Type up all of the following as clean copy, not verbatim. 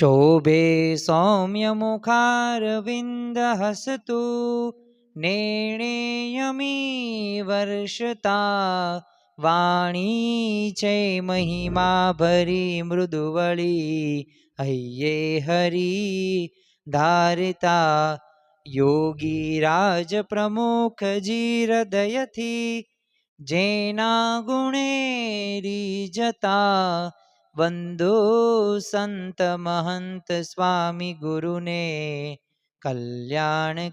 शोभे सौम्यमुखारविन्दहसतु नेणेयमी वर्षता वाणी च महिमा भरी मृदुवळी हय्ये हरि धारिता योगी राज प्रमुख जीरदयथी जेना गुणे रिजता वंदो संत महंत स्वामी गुरुने कल्याणकारी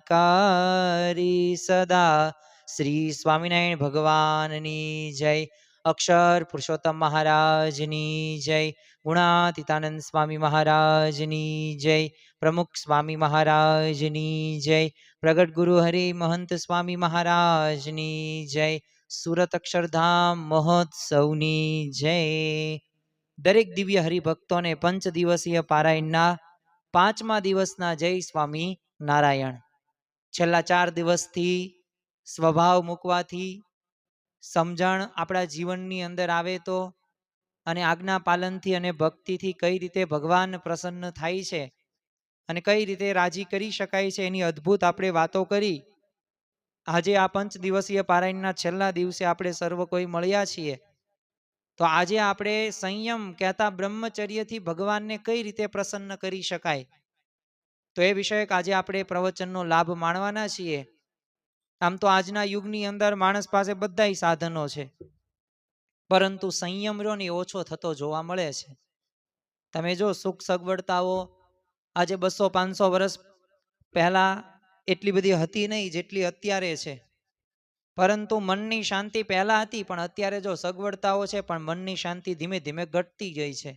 सदा। श्री स्वामिनारायण भगवाननी जय। अक्षर पुरुषोत्तम महाराजनी जय। गुणातीतानंद स्वामी महाराजनी जय। प्रमुख स्वामी महाराजनी जय। प्रगट गुरु हरि महंत स्वामी महाराजनी जय। સુરત અક્ષરધામ મહોત્સવની જય। દરેક દિવ્ય હરિભક્તોને પંચ દિવસીય પારાયણના પાંચમા દિવસના જય સ્વામી નારાયણ। છેલ્લા 4 દિવસથી સ્વભાવ મૂકવાથી સમજણ આપણા જીવનની અંદર આવે તો અને આજ્ઞા પાલનથી અને ભક્તિથી કઈ રીતે ભગવાન પ્રસન્ન થાય છે અને કઈ રીતે રાજી કરી શકાય છે એની અદ્ભુત આપણે વાતો કરી। આજે આ પંચ દિવસીય પારાયણના છેલ્લા દિવસે આપણે સર્વ કોઈ મળ્યા છીએ તો આજે આપણે સંયમ કહેતા બ્રહ્મચર્યથી ભગવાનને કઈ રીતે પ્રસન્ન કરી શકાય તો એ વિષયક આજે આપણે પ્રવચનનો લાભ માણવાના છીએ। આમ તો આજના યુગની અંદર માણસ પાસે બધાય સાધનો છે પરંતુ સંયમ રહ્યો ને ઓછો થતો જોવા મળે છે। તમે જો સુખ સગવડતાઓ આજે 200-500 વર્ષ પહેલા એટલી બધી હતી નહીં જેટલી અત્યારે છે, પરંતુ મનની શાંતિ પહેલા હતી પણ અત્યારે જો સગવડતાઓ છે પણ મનની શાંતિ ધીમે ધીમે ઘટતી ગઈ છે।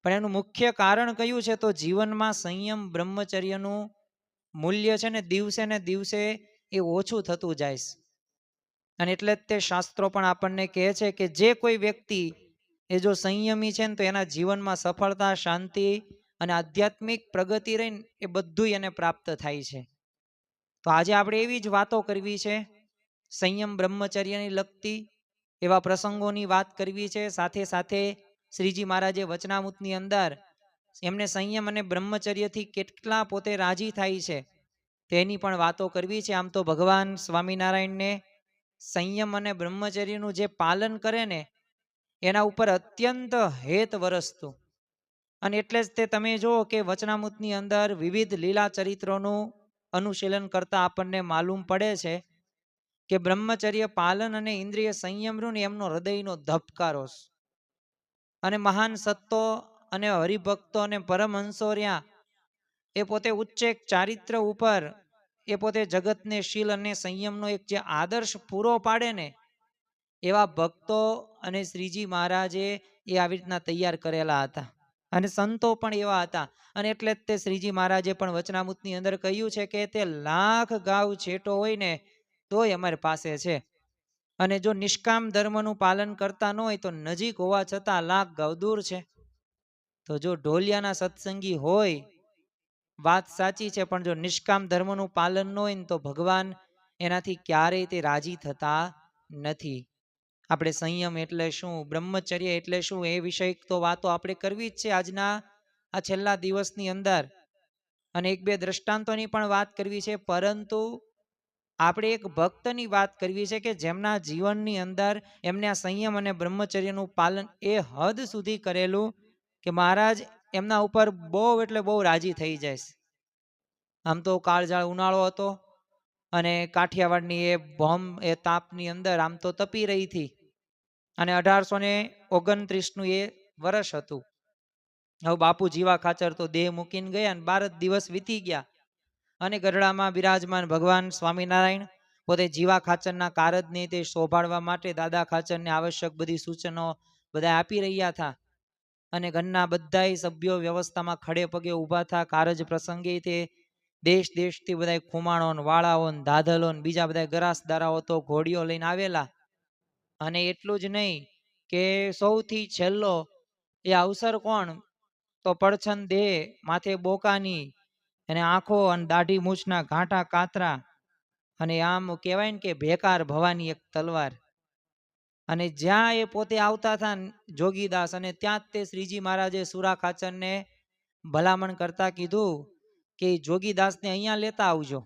પણ એનું મુખ્ય કારણ કયું છે તો જીવનમાં સંયમ બ્રહ્મચર્યનું મૂલ્ય છે ને દિવસે એ ઓછું થતું જાય છે। અને એટલે જ તે શાસ્ત્રો પણ આપણને કહે છે કે જે કોઈ વ્યક્તિ એ જો સંયમી છે ને તો એના જીવનમાં સફળતા, શાંતિ અને આધ્યાત્મિક પ્રગતિ રહીને એ બધું એને પ્રાપ્ત થાય છે। તો આજે આપણે એવી જ વાતો કરવી છે, સંયમ બ્રહ્મચર્યની લગતી એવા પ્રસંગોની વાત કરવી છે। સાથે સાથે શ્રીજી મહારાજે વચનામૃતની અંદર એમને સંયમ અને બ્રહ્મચર્યથી કેટલા પોતે રાજી થાય છે તેની પણ વાતો કરવી છે। આમ તો ભગવાન સ્વામિનારાયણને સંયમ અને બ્રહ્મચર્યનું જે પાલન કરે ને એના ઉપર અત્યંત હેત વરસતું, અને એટલે જ તે તમે જુઓ કે વચનામૃતની અંદર વિવિધ લીલા ચરિત્રોનું અનુશીલન કરતા આપણને માલુમ પડે છે કે બ્રહ્મચર્ય પાલન અને ઇન્દ્રિય સંયમ રહ્યું ને એમનો હૃદયનો ધબકારો છે। અને મહાન સત્તો અને હરિભક્તો અને પરમહંસો રહ્યા એ પોતે ઉચ્ચેક ચારિત્ર ઉપર એ પોતે જગતને શીલ અને સંયમનો એક જે આદર્શ પૂરો પાડે ને એવા ભક્તો અને શ્રીજી મહારાજે એ આવી રીતના તૈયાર કરેલા હતા અને સંતો પણ એવા હતા। અને એટલે જ તે શ્રીજી મહારાજે પણ વચનામૃતની અંદર કહ્યું છે કે તે લાખ ગાઉ છેટો હોય ને તોય અમારી પાસે છે, અને જો નિષ્કામ ધર્મનું પાલન કરતા ન હોય તો નજીક હોવા છતાં લાખ ગાઉ દૂર છે। તો જો ઢોલિયાના સત્સંગી હોય વાત સાચી છે પણ જો નિષ્કામ ધર્મનું પાલન ન હોય ને તો ભગવાન એનાથી ક્યારેય તે રાજી થતા નથી। આપણે સંયમ એટલે શું, બ્રહ્મચર્ય એટલે શું, એ વિષય તો વાતો આપણે કરવી જ છે આજના આ છેલ્લા દિવસની અંદર, અને એક બે દ્રષ્ટાંતોની પણ વાત કરવી છે। પરંતુ આપણે એક ભક્તની વાત કરવી છે કે જેમના જીવનની અંદર એમને આ સંયમ અને બ્રહ્મચર્યનું પાલન એ હદ સુધી કરેલું કે મહારાજ એમના ઉપર બહુ એટલે બહુ રાજી થઈ જાય। આમ તો કાળઝાળ ઉનાળો હતો અને કાઠિયાવાડની એ ભોમ એ તાપની અંદર આમ તો તપી રહી હતી અને 1829નું એ વર્ષ હતું। હવે બાપુ જીવા ખાચર તો દેહ મૂકીને ગયા અને 12 દિવસ વીતી ગયા અને ગઢડામાં બિરાજમાન ભગવાન સ્વામિનારાયણ પોતે જીવા ખાચરના કારજને તે શોભાડવા માટે દાદા ખાચરને આવશ્યક બધી સૂચનો બધા આપી રહ્યા હતા, અને ઘરના બધાય સભ્યો વ્યવસ્થામાં ખડે પગે ઊભા હતા। કારજ પ્રસંગે તે દેશ દેશથી બધા ખુમાણો ને વાળાઓ ને દાદલો ને બીજા બધા ગરાસદારાઓ તો ઘોડીઓ લઈને આવેલા। અને એટલું જ નહીં કે સૌથી છેલ્લો એ અવસર કોણ તો પડછન દેહ, માથે બોકાની અને આંખો અને દાઢી મૂછના ઘાંટા કાતરા, અને આમ કહેવાય ને કે ભેકાર ભવાની એક તલવાર। અને જ્યાં એ પોતે આવતા હતા જોગીદાસ, અને ત્યાં જ તે શ્રીજી મહારાજે સુરા ખાચરને ભલામણ કરતા કીધું કે જોગીદાસને અહીંયા લેતા આવજો.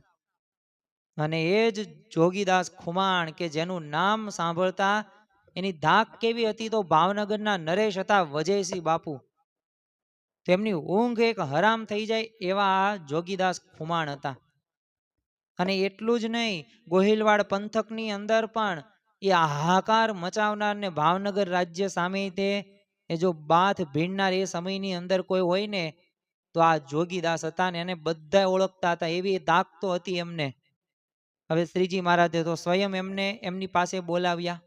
અને એ જ જોગીદાસ ખુમાણ કે જેનું નામ સાંભળતા એની ધાક કેવી હતી, તો ભાવનગરના નરેશ હતા વજયસિંહ બાપુ, તેમની ઊંઘ એક હરામ થઈ જાય એવા આ જોગીદાસ ખુમાણ હતા. અને એટલું જ નહીં, ગોહિલવાડ પંથકની અંદર પણ એ હાહાકાર મચાવનાર ને ભાવનગર રાજ્ય સામે તે એ જો બાથ ભીડનાર એ સમયની અંદર કોઈ હોય ને તો આ જોગીદાસ હતા ને એને બધા ઓળખતા હતા, એવી ધાક તો હતી એમને. હવે શ્રીજી મહારાજે તો સ્વયં એમને એમની પાસે બોલાવ્યા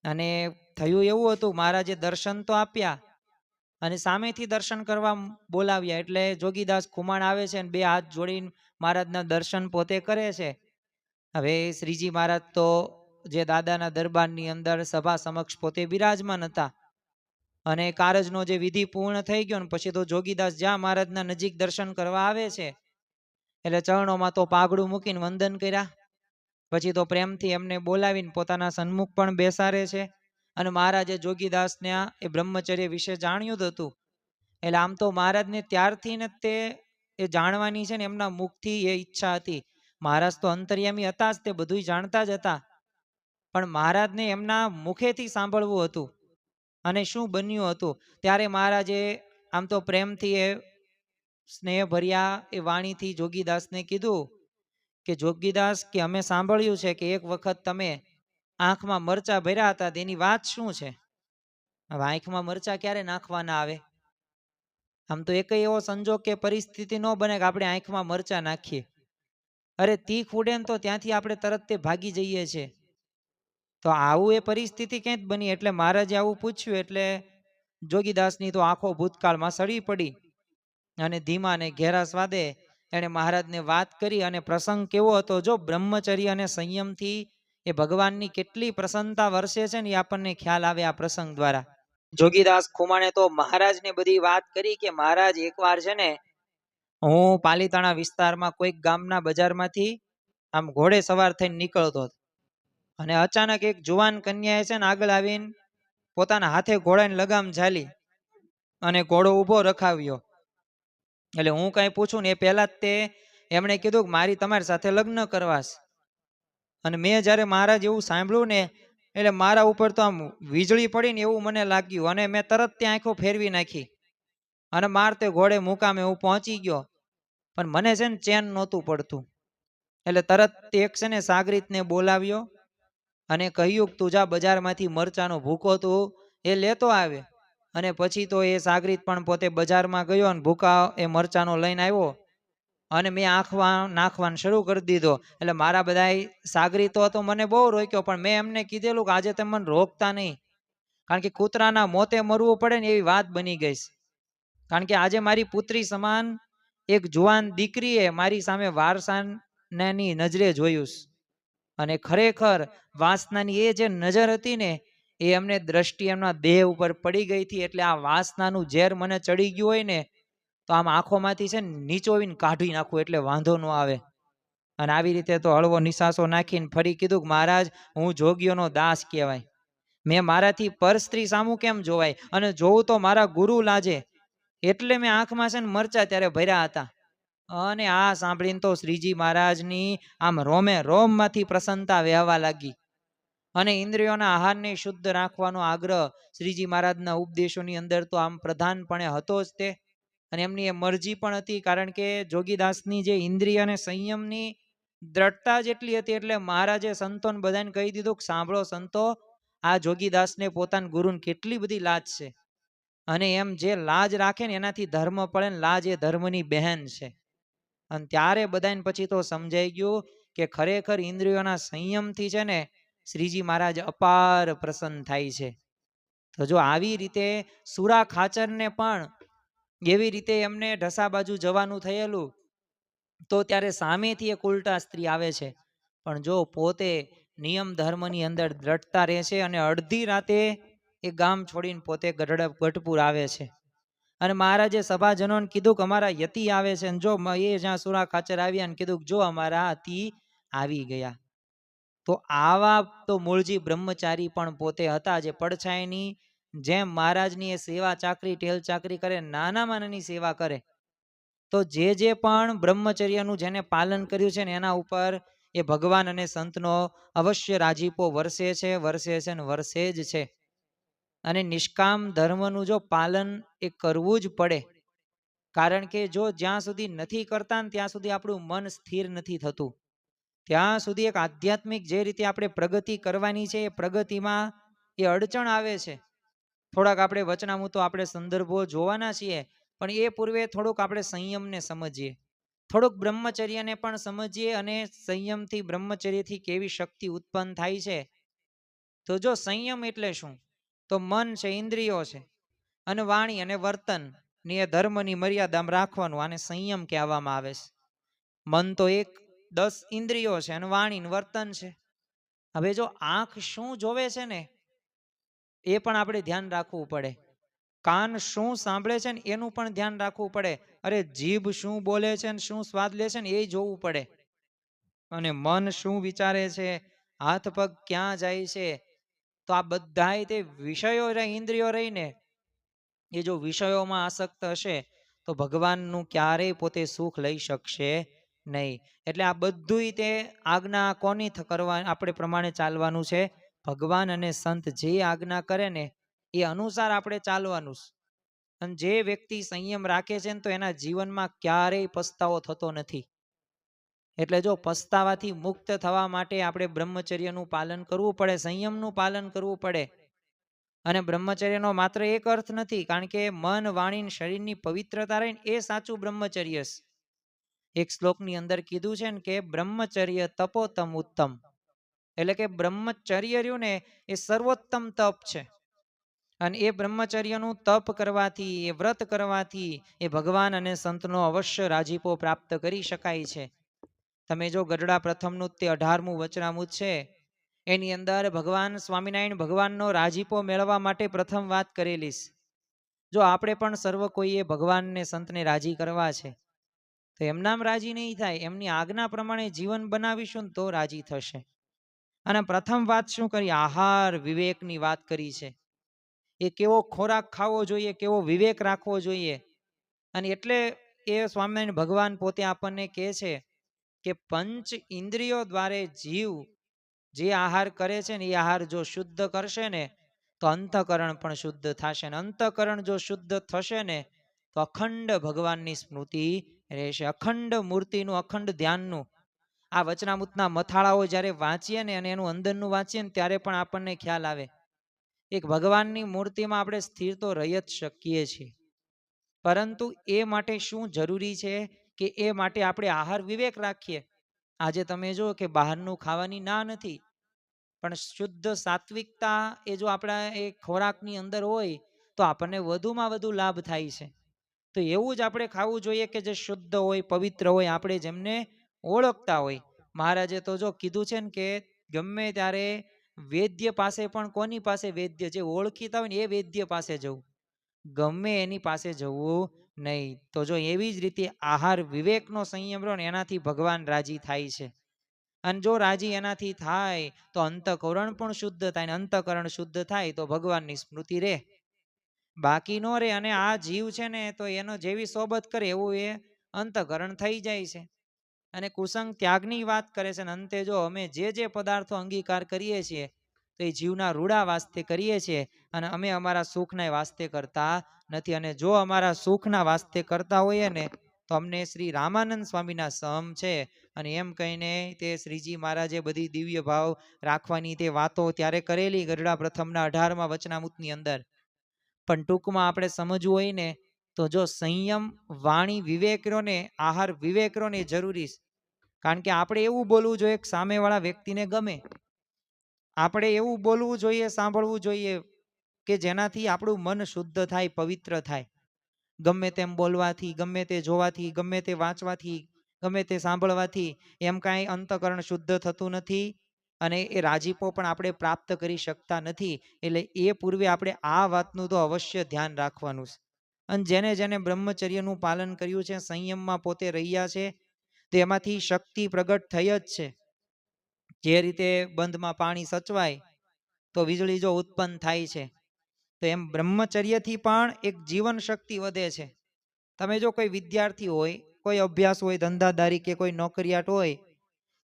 અને થયું એવું હતું, મહારાજે દર્શન તો આપ્યા અને સામેથી દર્શન કરવા બોલાવ્યા. એટલે જોગીદાસ ખુમાણ આવે છે અને બે હાથ જોડીને મહારાજના દર્શન પોતે કરે છે. હવે શ્રીજી મહારાજ તો જે દાદાના દરબારની અંદર સભા સમક્ષ પોતે બિરાજમાન હતા અને કારજનો જે વિધિ પૂર્ણ થઈ ગયો ને પછી તો જોગીદાસ જ્યાં મહારાજના નજીક દર્શન કરવા આવે છે એટલે ચરણોમાં તો પાઘડું મૂકીને વંદન કર્યા. પછી તો પ્રેમથી એમને બોલાવીને પોતાના સન્મુખ પણ બેસાડે છે. અને મહારાજે જોગીદાસને એ બ્રહ્મચર્ય વિશે જાણ્યું જ હતું. એટલે આમ તો મહારાજને ત્યારથી ને તે એ જાણવાની છે ને એમના મુખથી એ ઈચ્છા હતી. મહારાજ તો અંતર્યામી હતા જ, તે બધું જાણતા જ હતા, પણ મહારાજને એમના મુખેથી સાંભળવું હતું અને શું બન્યું હતું. ત્યારે મહારાજે આમ તો પ્રેમથી એ સ્નેહ ભર્યા એ વાણીથી જોગીદાસને કીધું કે જોગીદાસ કે અમે સાંભળ્યું છે કે એક વખત તમે આંખમાં મરચા ભર્યા હતા, તેની વાત શું છે? હવે આંખમાં મરચા ક્યારે નાખવાના આવે? આમ તો એક એવો સંજોગ કે પરિસ્થિતિ ન બને કે આપણે આંખમાં મરચા નાખીએ. અરે તીખ ઉડે ને તો ત્યાંથી આપણે તરત તે ભાગી જઈએ છીએ. તો આવું એ પરિસ્થિતિ ક્યાં જ બની. એટલે મહારાજે આવું પૂછ્યું એટલે જોગીદાસની તો આંખો ભૂતકાળમાં સડી પડી અને ધીમા ને ઘેરા સ્વાદે એણે મહારાજને વાત કરી. અને પ્રસંગ કેવો હતો, જો બ્રહ્મચર્ય અને સંયમથી એ ભગવાનની કેટલી પ્રસન્નતા વરસે છે ને એ આપણને ખ્યાલ આવે આ પ્રસંગ દ્વારા. જોગીદાસ ખુમાણે તો મહારાજને બધી વાત કરી કે મહારાજ એકવાર છે ને હું પાલીતાણા વિસ્તારમાં કોઈક ગામના બજારમાંથી આમ ઘોડે સવાર થઈને નીકળતો અને અચાનક એક જુવાન કન્યાએ છે ને આગળ આવીને પોતાના હાથે ઘોડાની લગામ ઝાલી અને ઘોડો ઊભો રખાવ્યો. એટલે હું કઈ પૂછું ને એ પહેલા જ તે એમણે કીધું કે મારી તમારી સાથે લગ્ન કરવાસ. અને મેં જ્યારે મહારાજ એવું સાંભળ્યું ને એટલે મારા ઉપર તો આમ વીજળી પડી ને એવું મને લાગ્યું અને મેં તરત ત્યાં આંખો ફેરવી નાખી અને મારતે ઘોડે મુકામે હું પહોંચી ગયો. પણ મને છે ને ચેન નહોતું પડતું. એટલે તરત એક છે ને સાગરીતને બોલાવ્યો અને કહ્યું તું જા બજારમાંથી મરચાનો ભૂકો તું એ લેતો આવે. અને પછી તો એ સાગરીત પણ પોતે બજારમાં ગયો અને ભૂકા એ મરચાનો લઈને આવ્યો અને મેં આંખમાં નાખવાનું શરૂ કરી દીધો. એટલે મારા બધા સાગરીતો તો મને બહુ રોક્યો, પણ મેં એમને કીધેલું કે આજે તમે મને રોકતા નહીં, કારણ કે કૂતરાના મોતે મરવું પડે ને એવી વાત બની ગઈ. કારણ કે આજે મારી પુત્રી સમાન એક જુવાન દીકરીએ મારી સામે વારસાની નજરે જોયું અને ખરેખર વાસનાની એ જે નજર હતી ને એ એમને દ્રષ્ટિ એમના દેહ ઉપર પડી ગઈ હતી. એટલે આ વાસનાનું ઝેર મને ચડી ગયું હોય ને તો આમ આંખોમાંથી છે ને નીચોવીને કાઢી નાખવું એટલે વાંધો ન આવે. અને આવી રીતે તો હળવો નિશાસો નાખીને ફરી કીધું કે મહારાજ હું જોગીઓનો દાસ કહેવાય, મેં મારાથી પર સ્ત્રી સામું કેમ જોવાય અને જોવું તો મારા ગુરુ લાજે, એટલે મેં આંખમાં છે ને મરચા ત્યારે ભર્યા હતા. અને આ સાંભળીને તો શ્રીજી મહારાજની આમ રોમે રોમમાંથી પ્રસન્નતા વહેવા લાગી. અને ઇન્દ્રિયોના આહારને શુદ્ધ રાખવાનો આગ્રહ શ્રીજી મહારાજના ઉપદેશોની અંદર તો આમ પ્રધાનપણે હતો જ તે. અને એમની એ મરજી પણ હતી, કારણ કે જોગીદાસની જે ઇન્દ્રિય અને સંયમની દ્રઢતા જેટલી હતી એટલે મહારાજે સંતોને બધાને કહી દીધું કે સાંભળો સંતો, આ જોગીદાસને પોતાના ગુરુને કેટલી બધી લાજ છે અને એમ જે લાજ રાખે ને એનાથી ધર્મ પડે ને, લાજ એ ધર્મની બહેન છે. અને ત્યારે બધાને પછી તો સમજાઈ ગયું કે ખરેખર ઇન્દ્રિયોના સંયમથી છે ને શ્રીજી મહારાજ અપાર પ્રસન્ન થાય છે. તો જો આવી રીતે સુરા ખાચરને પણ એવી રીતે એમને ઢસા બાજુ જવાનું થયેલું તો ત્યારે સામેથી એક ઉલટા સ્ત્રી આવે છે, પણ જો પોતે નિયમ ધર્મની અંદર દ્રઢતા રહે છે અને અડધી રાતે એ ગામ છોડીને પોતે ગઢપુર આવે છે. અને મહારાજે સભાજનોને કીધું કે અમારા યતિ આવે છે. જો એ જ્યાં સુરા ખાચર આવ્યા ને કીધું જો અમારા અતિ આવી ગયા. તો આવા તો મૂળજી બ્રહ્મચારી પણ પોતે હતા, જે પડછાયની જેમ મહારાજની એ સેવા ચાકરી ટેલ ચાકરી કરે, નાનામાં નાની સેવા કરે, તો જે પણ બ્રહ્મચર્યનું જેને પાલન કર્યું છે ને એના ઉપર એ ભગવાન અને સંતનો અવશ્ય રાજીપો વરસે છે ને વરસે જ છે. અને નિષ્કામ ધર્મનું જો પાલન એ કરવું જ પડે, કારણ કે જો જ્યાં સુધી નથી કરતા ને ત્યાં સુધી આપણું મન સ્થિર નથી થતું. ત્યાં સુધી એક આધ્યાત્મિક જે રીતે આપણે પ્રગતિ કરવાની છે એ પ્રગતિમાં એ અડચણ આવે છે. થોડાક આપણે વચનામૂતો આપણે સંદર્ભો જોવાના છીએ, પણ એ પૂર્વે થોડુંક આપણે સંયમને સમજીએ, થોડુંક બ્રહ્મચર્યને પણ સમજીએ, અને સંયમથી બ્રહ્મચર્યથી કેવી શક્તિ ઉત્પન્ન થાય છે. તો જો સંયમ એટલે શું, તો મન છે, ઇન્દ્રિયો છે, અને વાણી અને વર્તન ની એ ધર્મની મર્યાદામાં રાખવાનું, આને સંયમ કહેવામાં આવે છે. મન તો 10 ઇન્દ્રિયો છે અને વાણી વર્તન છે. હવે જો આંખ શું જોવે છે ને એ પણ આપણે ધ્યાન રાખવું પડે, કાન શું સાંભળે છે ને એનું પણ ધ્યાન રાખવું પડે, અરે જીભ શું બોલે છે ને શું સ્વાદ લે છે ને એ જોવું પડે, અને મન શું વિચારે છે, હાથ પગ ક્યાં જાય છે. તો આ બધાય તે વિષયો ઇન્દ્રિયો રહીને એ જો વિષયોમાં આસક્ત હશે તો ભગવાનનું ક્યારેય પોતે સુખ લઈ શકશે નહીં. એટલે આ બધું તે આજ્ઞા કોની કરવા આપણે પ્રમાણે ચાલવાનું છે, ભગવાન અને સંત જે આજ્ઞા કરે ને એ અનુસાર આપણે ચાલવાનું. અને જે વ્યક્તિ સંયમ રાખે છે ને તો એના જીવનમાં ક્યારેય પસ્તાવો થતો નથી. એટલે જો પસ્તાવાથી મુક્ત થવા માટે આપણે બ્રહ્મચર્યનું પાલન કરવું પડે, સંયમનું પાલન કરવું પડે. અને બ્રહ્મચર્યનો માત્ર એક અર્થ નથી, કારણ કે મન વાણી શરીરની પવિત્રતા રહીને એ સાચું બ્રહ્મચર્ય છે. એક શ્લોકની અંદર કીધું છે ને કે બ્રહ્મચર્ય તપોતમ ઉત્તમ, એટલે કે બ્રહ્મચર્ય રહ્યું ને એ સર્વોત્તમ તપ છે. અને એ બ્રહ્મચર્યનું તપ કરવાથી, એ વ્રત કરવાથી એ ભગવાન અને સંતનો અવશ્ય રાજીપો પ્રાપ્ત કરી શકાય છે. તમે જો ગઢડા પ્રથમનું તે 18મું વચનામૃત છે, એની અંદર ભગવાન સ્વામિનારાયણ ભગવાનનો રાજીપો મેળવવા માટે પ્રથમ વાત કરેલી છે. જો આપણે પણ સર્વ કોઈએ ભગવાનને સંતને રાજી કરવા છે તો એમનામ રાજી નહીં થાય, એમની આજ્ઞા પ્રમાણે જીવન બનાવીશું તો રાજી થશે. અને પ્રથમ વાત શું કરી, આહાર વિવેકની વાત કરી છે. એ કેવો ખોરાક ખાવો જોઈએ, કેવો વિવેક રાખવો જોઈએ. અને એટલે એ સ્વામિનારાયણ ભગવાન પોતે આપણને કહે છે કે પંચ ઇન્દ્રિયો દ્વારે જીવ જે આહાર કરે છે ને એ આહાર જો શુદ્ધ કરશે ને તો અંતઃકરણ પણ શુદ્ધ થશે, ને અંતઃકરણ જો શુદ્ધ થશે ને તો અખંડ ભગવાનની સ્મૃતિ રહેશે, અખંડ મૂર્તિનું, અખંડ ધ્યાનનું. આ વચનામૃતના મથાળાઓ જ્યારે વાંચીએ ને અને એનું અંદરનું વાંચીએ ને ત્યારે પણ આપણને ખ્યાલ આવે એક ભગવાનની મૂર્તિમાં આપણે સ્થિર તો રહી જ શકીએ છીએ, પરંતુ એ માટે શું જરૂરી છે કે એ માટે આપણે આહાર વિવેક રાખીએ. આજે તમે જો કે બહારનું ખાવાની ના નથી, પણ શુદ્ધ સાત્વિકતા એ જો આપણા એ ખોરાકની અંદર હોય તો આપણને વધુમાં વધુ લાભ થાય છે. તો એવું જ આપણે ખાવું જોઈએ કે જે શુદ્ધ હોય, પવિત્ર હોય, આપણે જેમને ઓળખતા હોય. મહારાજે તો જો કીધું છે ને કે ગમે ત્યારે વૈદ્ય પાસે પણ, કોની પાસે, વૈદ્ય જે ઓળખીતા હોય ને એ વૈદ્ય પાસે જવું, ગમે એની પાસે જવું નહીં. તો જો એવી જ રીતે આહાર વિવેકનો સંયમ રહ્યો ને એનાથી ભગવાન રાજી થાય છે. અને જો રાજી એનાથી થાય તો અંતઃકરણ પણ શુદ્ધ થાય, અંતઃકરણ શુદ્ધ થાય તો ભગવાનની સ્મૃતિ રહે, બાકી નો રહે. અને આ જીવ છે ને તો એનો જેવી સોબત કરે એવું એ અંતઃકરણ થઈ જાય છે. અને કુસંગ ત્યાગની વાત કરે છે. અંતે જો અમે જે પદાર્થો અંગીકાર કરીએ છીએ તો એ જીવના રૂડા વાસ્તે કરીએ છીએ, અને અમે અમારા સુખના વાસ્તે કરતા નથી. અને જો અમારા સુખના વાસ્તે કરતા હોઈએ ને તો અમને શ્રી રામાનંદ સ્વામીના સમ છે. અને એમ કહીને તે શ્રીજી મહારાજે બધી દિવ્ય ભાવ રાખવાની તે વાતો ત્યારે કરેલી ગઢડા પ્રથમના 18મા વચનામૃતની અંદર. પણ ટૂંકમાં આપણે સમજવું હોય ને તો જો સંયમ, વાણી વિવેક રહ્યો ને, આહાર વિવેક રહ્યો ને જરૂરી છે. કારણ કે આપણે એવું બોલવું જોઈએ કે સામેવાળા વ્યક્તિને ગમે, આપણે એવું બોલવું જોઈએ, સાંભળવું જોઈએ કે જેનાથી આપણું મન શુદ્ધ થાય, પવિત્ર થાય. ગમે તેમ બોલવાથી, ગમે તે જોવાથી, ગમે તે વાંચવાથી, ગમે તે સાંભળવાથી એમ કાંઈ અંતઃકરણ શુદ્ધ થતું નથી, અને એ રાજીપો પણ આપણે પ્રાપ્ત કરી શકતા નથી. એટલે એ પૂર્વે આપણે આ વાતનું તો અવશ્ય ધ્યાન રાખવાનું છે. અને જેને જેને બ્રહ્મચર્યનું પાલન કર્યું છે, સંયમમાં પોતે રહ્યા છે, તેમાંથી શક્તિ પ્રગટ થઈ જ છે. જે રીતે બંધમાં પાણી સચવાય તો વીજળી જો ઉત્પન્ન થાય છે, તો એમ બ્રહ્મચર્યથી પણ એક જીવન શક્તિ વધે છે. તમે જો કોઈ વિદ્યાર્થી હોય, કોઈ અભ્યાસ હોય, ધંધાદારી કે કોઈ નોકરિયાત હોય,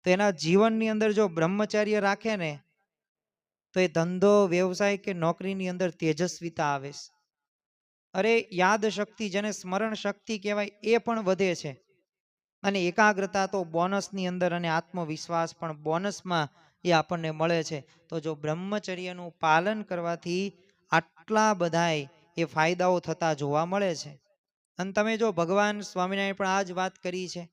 તો એના જીવનની અંદર જો બ્રહ્મચર્ય રાખે ને, તો એ ધંધો, વ્યવસાય કે નોકરીની અંદર તેજસ્વીતા આવે છે. અરે યાદ શક્તિ, જેને સ્મરણ શક્તિ કહેવાય, એ પણ વધે છે. અને એકાગ્રતા તો બોનસની અંદર, અને આત્મવિશ્વાસ પણ બોનસમાં એ આપણને મળે છે. તો જો બ્રહ્મચર્યનું પાલન કરવાથી આટલા બધાય એ ફાયદાઓ થતા જોવા મળે છે. અને તમે જો ભગવાન સ્વામિનારાયણ પણ આ જ વાત કરી છે.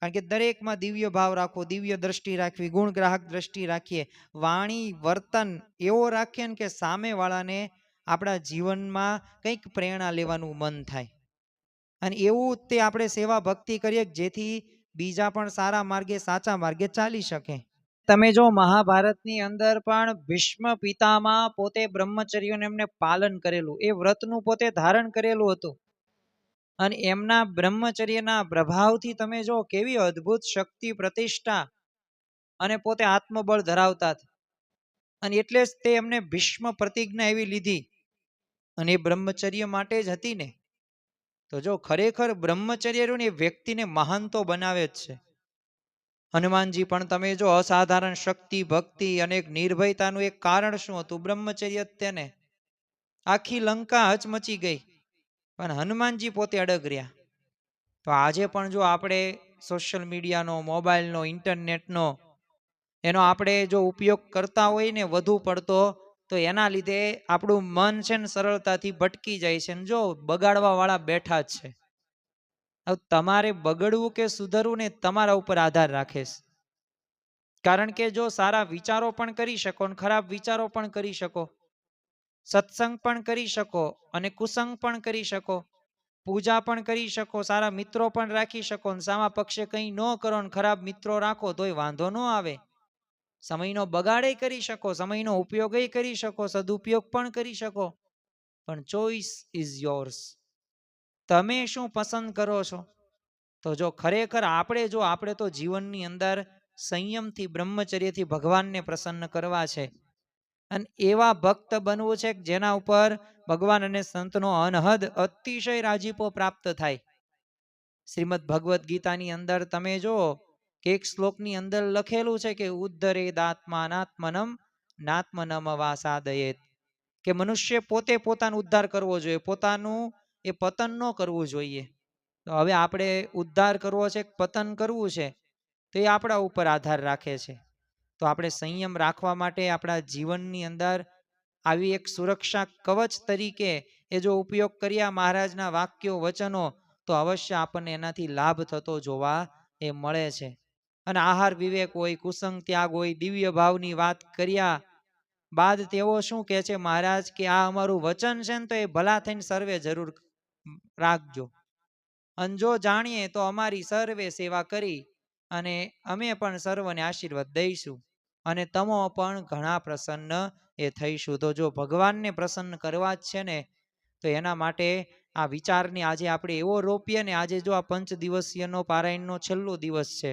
કારણ કે દરેકમાં દિવ્ય ભાવ રાખો, દિવ્ય દ્રષ્ટિ રાખવી, ગુણ ગ્રાહક દ્રષ્ટિ રાખીએ, વાણી વર્તન એવો રાખીએ ને કે સામેવાળાને આપણા જીવનમાં કંઈક પ્રેરણા લેવાનું મન થાય. અને એવું તે આપણે સેવા ભક્તિ કરીએ જેથી બીજા પણ સારા માર્ગે, સાચા માર્ગે ચાલી શકે. તમે જો મહાભારતની અંદર પણ ભીષ્મ પિતામાં પોતે બ્રહ્મચર્યનું એમને પાલન કરેલું, એ વ્રતનું પોતે ધારણ કરેલું હતું. અને એમના બ્રહ્મચર્યના પ્રભાવથી તમે જો કેવી અદ્ભુત શક્તિ, પ્રતિષ્ઠા અને પોતે આત્મબળ ધરાવતા. અને એટલે જ તે એમને ભીષ્મ પ્રતિજ્ઞા એવી લીધી, અને એ બ્રહ્મચર્ય માટે જ હતી ને. તો જો ખરેખર બ્રહ્મચર્ય રહ્યું ને, એ વ્યક્તિને મહાન તો બનાવે જ છે. હનુમાનજી પણ તમે જો અસાધારણ શક્તિ, ભક્તિ અને નિર્ભયતાનું એક કારણ શું હતું? બ્રહ્મચર્ય તેને. આખી લંકા હચમચી ગઈ, પણ હનુમાનજી પોતે અડગ રહ્યા. તો આજે પણ જો આપણે સોશિયલ મીડિયાનો, મોબાઈલનો, ઇન્ટરનેટનો એનો આપણે જો ઉપયોગ કરતા હોય ને વધુ પડતો, તો એના લીધે આપણું મન છે ને સરળતાથી ભટકી જાય છે. જો બગાડવા વાળા બેઠા જ છે. હવે તમારે બગડવું કે સુધરવું ને તમારા ઉપર આધાર રાખે છે. કારણ કે જો સારા વિચારો પણ કરી શકો ને ખરાબ વિચારો પણ કરી શકો, સત્સંગ પણ કરી શકો અને કુસંગ પણ કરી શકો, પૂજા પણ કરી શકો, સારા મિત્રો પણ રાખી શકો, ને સામા પક્ષે કંઈ ન કરો ને ખરાબ મિત્રો રાખો તોય વાંધો ન આવે. સમયનો બગાડે કરી શકો, સમયનો ઉપયોગ કરી શકો, સદુપયોગ પણ કરી શકો. પણ ચોઇસ ઇઝ યોર્સ. તમે શું પસંદ કરો છો? તો જો ખરેખર આપણે તો જીવનની અંદર સંયમથી, બ્રહ્મચર્યથી ભગવાનને પ્રસન્ન કરવા છે. અને એવા ભક્ત બનવું છે જેના ઉપર ભગવાન અને સંતનો અનહદ અતિશય રાજીપો પ્રાપ્ત થાય. શ્રીમદ ભગવદ્ ગીતાની અંદર તમે જો કે એક શ્લોકની અંદર લખેલું છે કે ઉદ્ધરે દાત્માનાત્મનમ નાત્મનમ વાસાદયેત, કે મનુષ્ય પોતે પોતાનો ઉદ્ધાર કરવો જોઈએ, પોતાનું એ પતન ન કરવું જોઈએ. તો હવે આપણે ઉદ્ધાર કરવો છે, પતન કરવું છે, તો એ આપણા ઉપર આધાર રાખે છે. તો આપણે સંયમ રાખવા માટે આપણા જીવનની અંદર આવી એક સુરક્ષા કવચ તરીકે એ જો ઉપયોગ કર્યા મહારાજના વાક્યો, વચનો, તો અવશ્ય આપણને એનાથી લાભ થતો જોવા એ મળે છે. અને આહાર વિવેક હોય, કુસંગ ત્યાગ હોય, દિવ્ય ભાવની વાત કર્યા બાદ તેઓ શું કહે છે મહારાજ, કે આ અમારું વચન છે ને, તો એ ભલા થઈને સર્વે જરૂર રાખજો. અને જો જાણીએ તો અમારી સર્વે સેવા કરી અને અમે પણ સર્વને આશીર્વાદ દઈશું, અને તમો પણ ઘણા પ્રસન્ન એ થઈશું. તો જો ભગવાનને પ્રસન્ન કરવા જ છે ને, તો એના માટે આ વિચારની આજે આપણે એવો રોપીએ ને. આજે જો આ 5 દિવસીયનો પારાયણનો છેલ્લો દિવસ છે,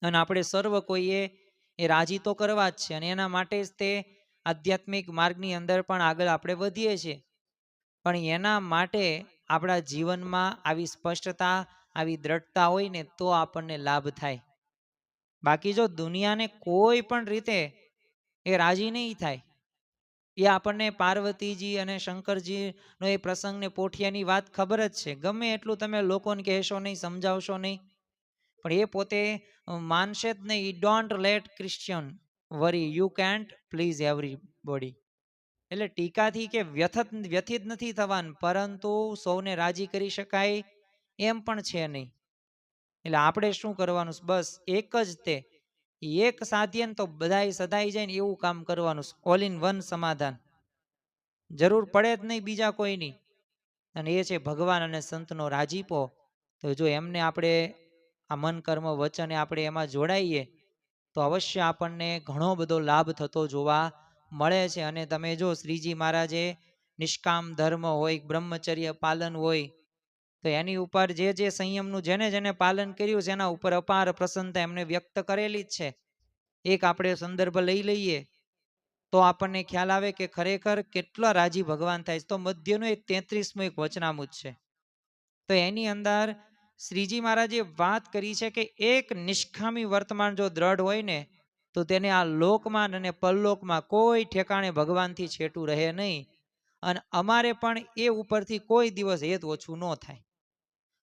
અને આપણે સર્વ કોઈએ એ રાજી તો કરવા જ છે, અને એના માટે જ તે આધ્યાત્મિક માર્ગની અંદર પણ આગળ આપણે વધીએ છીએ. પણ એના માટે આપણા જીવનમાં આવી સ્પષ્ટતા, આવી દ્રઢતા હોય ને, તો આપણને લાભ થાય. બાકી જો દુનિયાને કોઈ પણ રીતે એ રાજી નહીં થાય. એ આપણને પાર્વતીજી અને શંકરજીનો એ પ્રસંગને પોઠિયાની વાત ખબર જ છે. ગમે એટલું તમે લોકોને કહેશો નહીં, સમજાવશો નહીં, પણ એ પોતે માનશે જ નહીં. Don't let Christian worry, you can't please everybody. એટલે ટીકાથી કે વ્યથિત નથી થવાનું, પરંતુ સૌને રાજી કરી શકાય એમ પણ છે નહીં. એટલે આપણે શું કરવાનું? બસ એક જ તે એક સાધ્ય ને તો બધાય સદાઈ જાય ને એવું કામ કરવાનું. ઓલ ઇન વન સમાધાન. જરૂર પડે જ નહીં બીજા કોઈની, અને એ છે ભગવાન અને સંતનો રાજીપો. તો જો એમને આપણે આ મન કર્મ વચને આપણે એમાં જોડાઈએ, તો અવશ્ય આપણને ઘણો બધો લાભ થતો જોવા મળે છે. અને તમે જો શ્રીજી મહારાજે નિષ્કામ ધર્મ હોય, બ્રહ્મચર્ય પાલન હોય, તો એની ઉપર જે સંયમનું જેને જેને પાલન કર્યું છે, એના ઉપર અપાર પ્રસન્નતા એમને વ્યક્ત કરેલી જ છે. એક આપણે સંદર્ભ લઈ લઈએ તો આપણને ખ્યાલ આવે કે ખરેખર કેટલા રાજી ભગવાન થાય છે. તો મધ્યનું એક 33મું એક વચનામૃત છે. તો એની અંદર શ્રીજી મહારાજે વાત કરી છે કે એક નિષ્કામી વર્તમાન જો દ્રઢ હોય ને તો તેને આ લોકમાં અને પરલોકમાં કોઈ ઠેકાણે ભગવાનથી છેટું રહે નહીં. અને અમારે પણ એ ઉપરથી કોઈ દિવસ હેત ઓછું ન થાય.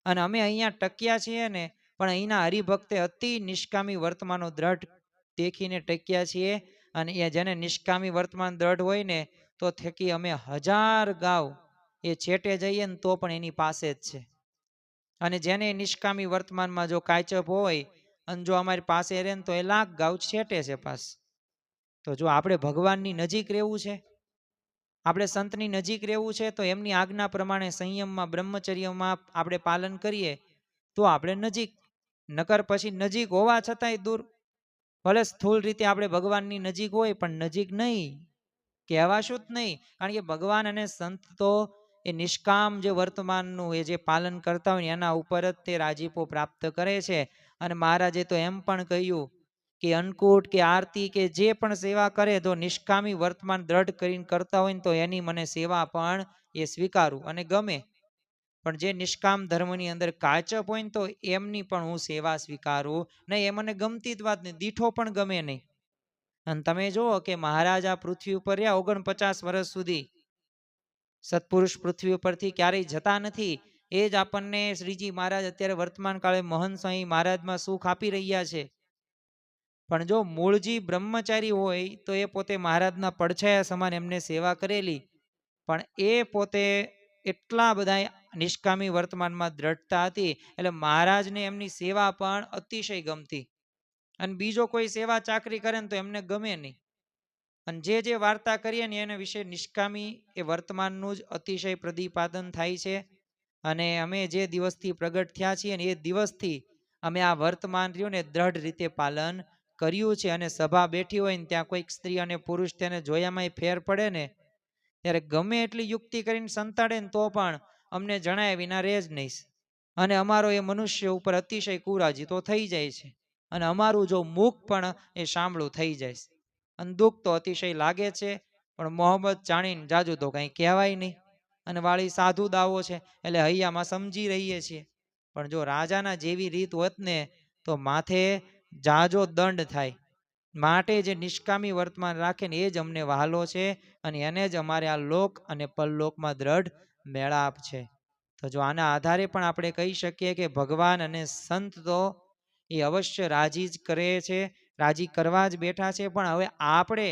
અને અમે અહીંયા ટક્યા છીએ ને પણ અહીંના હરિભક્તે અતિ નિષ્કામી વર્તમાનો દ્રઢ દેખીને ટક્યા છીએ. અને એ જેને નિષ્કામી વર્તમાન દ્રઢ હોય ને તો થકી અમે 1000 ગાવ એ છેટે જઈએ ને તો પણ એની પાસે જ છે. અને જેને નિષ્કામી વર્તમાનમાં જો કાચપ હોય અને જો અમારી પાસે રહે ને તો એ 1,00,000 ગાવ છેટે છે પાસ. તો જો આપણે ભગવાનની નજીક રહેવું છે, આપણે સંતની નજીક રહેવું છે તો એમની આજ્ઞા પ્રમાણે સંયમમાં બ્રહ્મચર્યમાં આપણે પાલન કરીએ તો આપણે નજીક. નકર પછી નજીક હોવા છતાંય દૂર. ભલે સ્થૂળ રીતે આપણે ભગવાનની નજીક હોય પણ નજીક નહીં, કહેવાશું જ નહીં. કારણ કે ભગવાન અને સંત તો એ નિષ્કામ જે વર્તમાનનું એ જે પાલન કરતા હોય એના ઉપર જ તે રાજીપો પ્રાપ્ત કરે છે. અને મહારાજે તો એમ પણ કહ્યું કે અન્નકૂટ કે આરતી કે જે પણ સેવા કરે તો નિષ્કામી વર્તમાન દ્રઢ કરીને કરતા હોય ને તો એની મને સેવા પણ એ સ્વીકારું અને ગમે. પણ જે નિષ્કામ ધર્મની અંદર કાચપ હોય ને તો એમની પણ હું સેવા સ્વીકારું નહીં. એ મને ગમતી જ વાત નહીં, દીઠો પણ ગમે નહીં. અને તમે જુઓ કે મહારાજ આ પૃથ્વી ઉપર રહ્યા 49 વર્ષ સુધી, સત્પુરુષ પૃથ્વી ઉપરથી ક્યારેય જતા નથી. એ જ આપણને શ્રીજી મહારાજ અત્યારે વર્તમાન કાળે મહંત સ્વામી મહારાજમાં સુખ આપી રહ્યા છે. પણ જો મૂળજી બ્રહ્મચારી હોય તો એ પોતે મહારાજના પડછાયા સમાન એમને સેવા કરેલી. પણ એ પોતે એટલા બધા નિષ્કામી વર્તમાનમાં દ્રઢતા હતી એટલે મહારાજને એમની સેવા પણ અતિશય ગમતી. અને બીજો કોઈ સેવા ચાકરી કરે ને તો એમને ગમે નહીં. અને જે વાર્તા કરીએ ને એના વિશે નિષ્કામી એ વર્તમાનનું જ અતિશય પ્રતિપાદન થાય છે. અને અમે જે દિવસથી પ્રગટ થયા છીએ ને એ દિવસથી અમે આ વર્તમાન રહ્યું ને દ્રઢ રીતે પાલન કર્યું છે. અને સભા બેઠી હોય ને ત્યાં કોઈક સ્ત્રી અને પુરુષ તેને જોયામાંય ફેર પડે ને ત્યારે ગમે એટલી યુક્તિ કરીને સંતાડે ને તો પણ અમને જણાય વિના રહે જ નહીં. અને અમારો એ મનુષ્ય ઉપર અતિશય કુરાજી તો થઈ જાય છે. અને અમારું જો મુખ પણ એ સાંભળું થઈ જાય છે. અને દુઃખ તો અતિશય લાગે છે. પણ મોહમ્મદ જાણીને જાજુ તો કંઈ કહેવાય નહીં. અને વાળી સાધુ દાવો છે એટલે હૈયામાં સમજી રહીએ છીએ. પણ જો રાજાના જેવી રીત હોત ને તો માથે જાજો દંડ થાય. માટે જે નિષ્કામી વર્તમાન રાખે ને એ જ અમને વહાલો છે. અને એને જ અમારે આ લોક અને પરલોકમાં દ્રઢ મેળાપ છે. તો જો આના આધારે પણ આપણે કહી શકીએ કે ભગવાન અને સંત તો એ અવશ્ય રાજી જ કરે છે, રાજી કરવા જ બેઠા છે. પણ હવે આપણે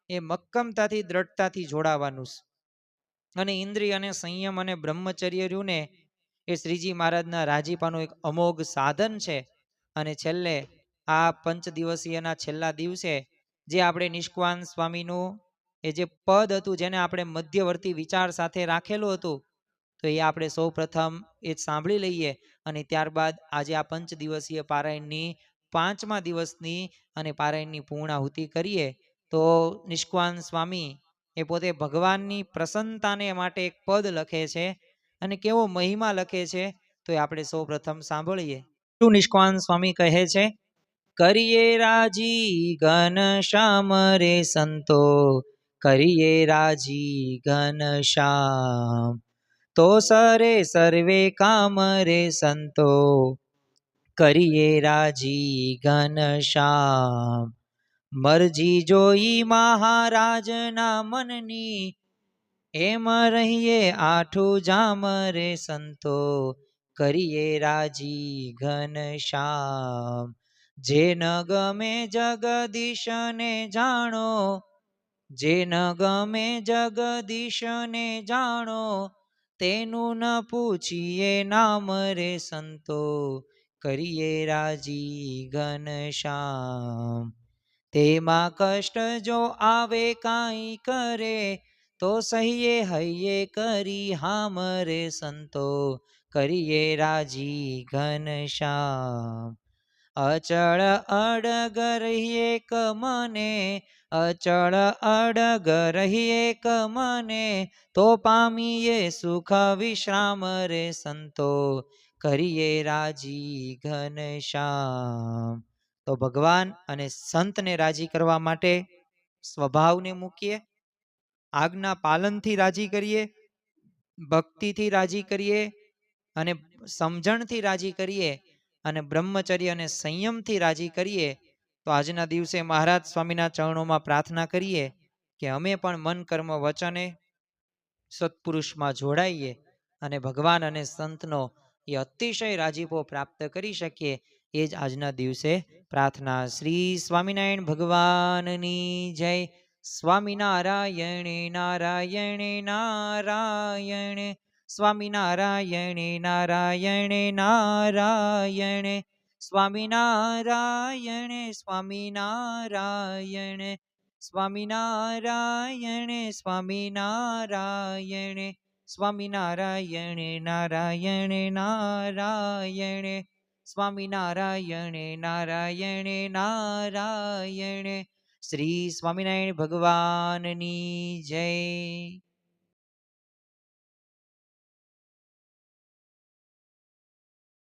એ મક્કમતાથી દ્રઢતાથી જોડાવાનું છે. અને ઇન્દ્રિય અને સંયમ અને બ્રહ્મચર્ય રહ્યું ને એ શ્રીજી મહારાજના રાજીપાનું એક અમોઘ સાધન છે. અને છેલ્લે આ પંચ દિવસીયના છેલ્લા દિવસે જે આપણે નિષ્કામ સ્વામીનું એ જે પદ હતું જેને આપણે મધ્યવર્તી વિચાર સાથે રાખેલું હતું તો એ આપણે સૌ પ્રથમ એ સાંભળી લઈએ. અને ત્યારબાદ આજે આ પંચ દિવસીય પારાયણની 5મા દિવસની અને પારાયણની પૂર્ણાહુતિ કરીએ. તો નિષ્કામ સ્વામી એ પોતે ભગવાનની પ્રસન્નતાને માટે એક પદ લખે છે. અને કેવો મહિમા લખે છે તો એ આપણે સૌ પ્રથમ સાંભળીએ. નિષ્કામ સ્વામી કહે છે, કરીએ રાજી ઘન શ્યામ રે સંતો, કરીએ રાજી ઘન શ્યામ, તો સરે સર્વે કામ રે સંતો, કરીએ રાજી ઘન શ્યામ. મરજી જોઈ મહારાજના મનની, એમ રહીએ આઠું જામ રે સંતો, કરીએ રાજી ઘન શ્યામ. જે ન ગમે જગદીશને જાણો, જે ન ગમે જગદીશને જાણો, તેનું ન પૂછીએ નામ રે સંતો, કરીએ રાજી ઘન શ્યામ. તેમાં કષ્ટ જો આવે કાંઈ કરે, તો સહીએ હૈયે કરી હામ રે સંતો, કરીએ રાજી ઘન શ્યામ. અચળ અડગ રહીએ કમને, અચળ અડગ રહીએ કમને, તો પામીએ સુખ વિશ્રામ રે સંતો, કરીએ રાજી ઘન શ્યામ. તો ભગવાન અને સંતને રાજી કરવા માટે સ્વભાવને મૂકીએ, આજ્ઞા પાલનથી રાજી કરીએ, ભક્તિથી રાજી કરીએ અને સમજણથી રાજી કરીએ અને બ્રહ્મચર્ય અને સંયમથી રાજી કરીએ, તો આજના દિવસે મહારાજ સ્વામીના ચરણોમાં પ્રાર્થના કરીએ કે અમે પણ મન કર્મ વચને સત્પુરુષમાં જોડાઈએ અને ભગવાન અને સંતનો એ અતિશય રાજીપો પ્રાપ્ત કરી શકીએ. એ જ આજના દિવસે પ્રાર્થના. શ્રી સ્વામિનારાયણ ભગવાનની જય. સ્વામિનારાયણે નારાયણે નારાયણે સ્વામિનારાયણે નારાયણે નારાયણે સ્વામિનારાયણે સ્વામિનારાયણે સ્વામિનારાયણે સ્વામિનારાયણે સ્વામિનારાયણે નારાયણે નારાયણે સ્વામિનારાયણે નારાયણે નારાયણે. શ્રી સ્વામિનારાયણ ભગવાનની જય.